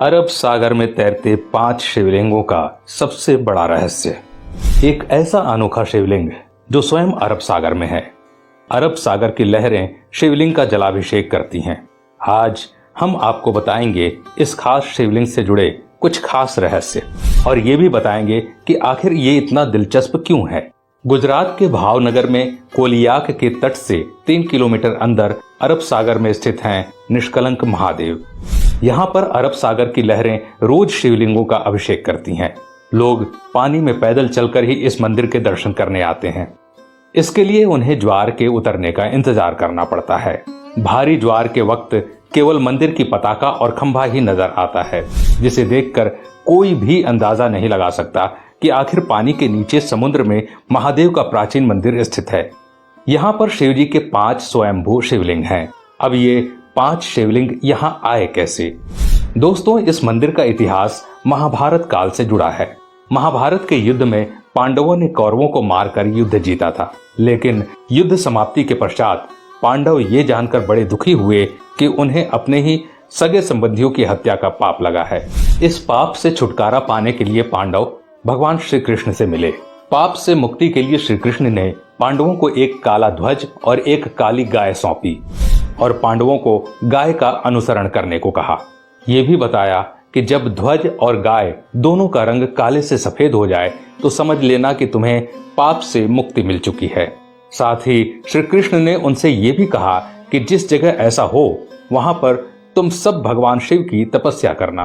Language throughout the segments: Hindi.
अरब सागर में तैरते 5 शिवलिंगों का सबसे बड़ा रहस्य। एक ऐसा अनोखा शिवलिंग जो स्वयं अरब सागर में है। अरब सागर की लहरें शिवलिंग का जलाभिषेक करती हैं। आज हम आपको बताएंगे इस खास शिवलिंग से जुड़े कुछ खास रहस्य और ये भी बताएंगे कि आखिर ये इतना दिलचस्प क्यों है। गुजरात के भावनगर में कोलियाक के तट से 3 किलोमीटर अंदर अरब सागर में स्थित हैं निष्कलंक महादेव। यहाँ पर अरब सागर की लहरें रोज शिवलिंगों का अभिषेक करती हैं। लोग पानी में पैदल चलकर ही इस मंदिर के दर्शन करने आते हैं। इसके लिए उन्हें ज्वार के उतरने का इंतजार करना पड़ता है। भारी ज्वार के वक्त केवल मंदिर की पताका और खंभा ही नजर आता है, जिसे देखकर कोई भी अंदाजा नहीं लगा सकता कि आखिर पानी के नीचे समुद्र में महादेव का प्राचीन मंदिर स्थित है। यहाँ पर शिव जी के 5 स्वयंभू शिवलिंग हैं। अब ये 5 शिवलिंग यहाँ आए कैसे? दोस्तों, इस मंदिर का इतिहास महाभारत काल से जुड़ा है। महाभारत के युद्ध में पांडवों ने कौरवों को मारकर युद्ध जीता था, लेकिन युद्ध समाप्ति के पश्चात पांडव ये जानकर बड़े दुखी हुए कि उन्हें अपने ही सगे संबंधियों की हत्या का पाप लगा है। इस पाप से छुटकारा पाने के लिए पांडव भगवान श्री कृष्ण से मिले। पाप से मुक्ति के लिए श्री कृष्ण ने पांडवों को एक काला ध्वज और एक काली गाय सौंपी और पांडवों को गाय का अनुसरण करने को कहा। यह भी बताया कि जब ध्वज और गाय दोनों का रंग काले से सफेद हो जाए तो समझ लेना कि तुम्हें पाप से मुक्ति मिल चुकी है। साथ ही श्री कृष्ण ने उनसे ये भी कहा कि जिस जगह ऐसा हो वहां पर तुम सब भगवान शिव की तपस्या करना।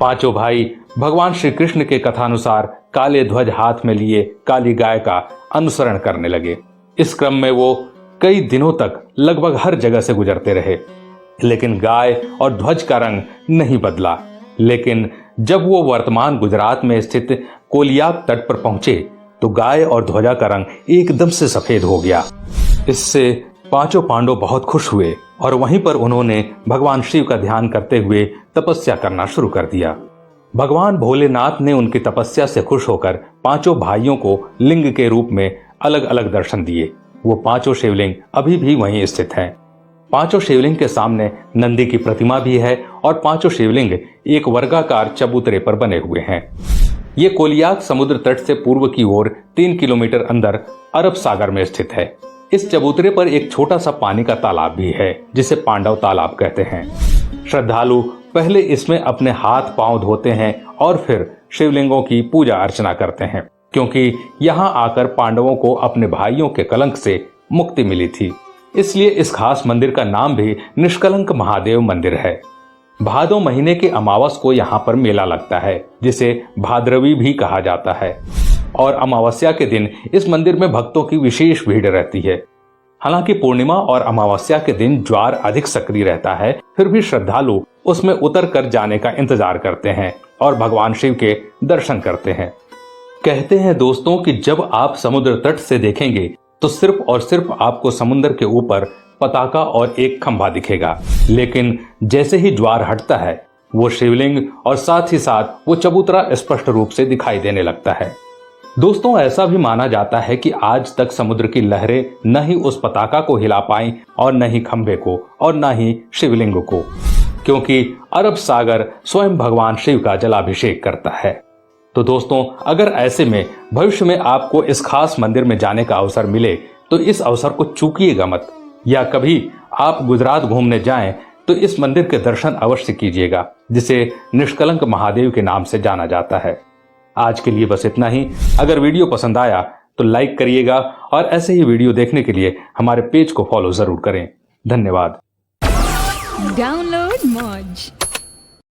पांचों भाई भगवान श्री कृष्ण के कथानुसार काले ध्वज हाथ में लिए काली गाय का अनुसरण करने लगे। इस क्रम में वो कई दिनों तक लगभग हर जगह से गुजरते रहे, लेकिन गाय और ध्वज का रंग नहीं बदला। लेकिन जब वो वर्तमान गुजरात में स्थित कोलियाक तट पर पहुंचे तो गाय और ध्वजा का रंग एकदम से सफेद हो गया। इससे पांचों पांडव बहुत खुश हुए और वहीं पर उन्होंने भगवान शिव का ध्यान करते हुए तपस्या करना शुरू कर दिया। भगवान भोलेनाथ ने उनकी तपस्या से खुश होकर पांचों भाइयों को लिंग के रूप में अलग अलग दर्शन दिए। वो पांचों शिवलिंग अभी भी वहीं स्थित हैं। पांचों शिवलिंग के सामने नंदी की प्रतिमा भी है और पांचों शिवलिंग एक वर्गाकार चबूतरे पर बने हुए हैं। ये कोलियाक समुद्र तट से पूर्व की ओर 3 किलोमीटर अंदर अरब सागर में स्थित है। इस चबूतरे पर एक छोटा सा पानी का तालाब भी है, जिसे पांडव तालाब कहते हैं। श्रद्धालु पहले इसमें अपने हाथ पांव धोते हैं और फिर शिवलिंगों की पूजा अर्चना करते हैं, क्योंकि यहाँ आकर पांडवों को अपने भाइयों के कलंक से मुक्ति मिली थी। इसलिए इस खास मंदिर का नाम भी निष्कलंक महादेव मंदिर है। भादो महीने के अमावस को यहाँ पर मेला लगता है, जिसे भाद्रवी भी कहा जाता है, और अमावस्या के दिन इस मंदिर में भक्तों की विशेष भीड़ रहती है। हालांकि पूर्णिमा और अमावस्या के दिन ज्वार अधिक सक्रिय रहता है, फिर भी श्रद्धालु उसमें उतर कर जाने का इंतजार करते हैं और भगवान शिव के दर्शन करते हैं। कहते हैं दोस्तों कि जब आप समुद्र तट से देखेंगे तो सिर्फ और सिर्फ आपको समुद्र के ऊपर पताका और एक खंभा दिखेगा, लेकिन जैसे ही ज्वार हटता है वो शिवलिंग और साथ ही साथ वो चबूतरा स्पष्ट रूप से दिखाई देने लगता है। दोस्तों, ऐसा भी माना जाता है कि आज तक समुद्र की लहरें न ही उस पताका को हिला पाई और न ही खंभे को और न ही शिवलिंग को, क्योंकि अरब सागर स्वयं भगवान शिव का जलाभिषेक करता है। तो दोस्तों, अगर ऐसे में भविष्य में आपको इस खास मंदिर में जाने का अवसर मिले तो इस अवसर को चूकिएगा मत, या कभी आप गुजरात घूमने जाएं तो इस मंदिर के दर्शन अवश्य कीजिएगा, जिसे निष्कलंक महादेव के नाम से जाना जाता है। आज के लिए बस इतना ही। अगर वीडियो पसंद आया तो लाइक करिएगा और ऐसे ही वीडियो देखने के लिए हमारे पेज को फॉलो जरूर करें। धन्यवाद। डाउनलोड मौज।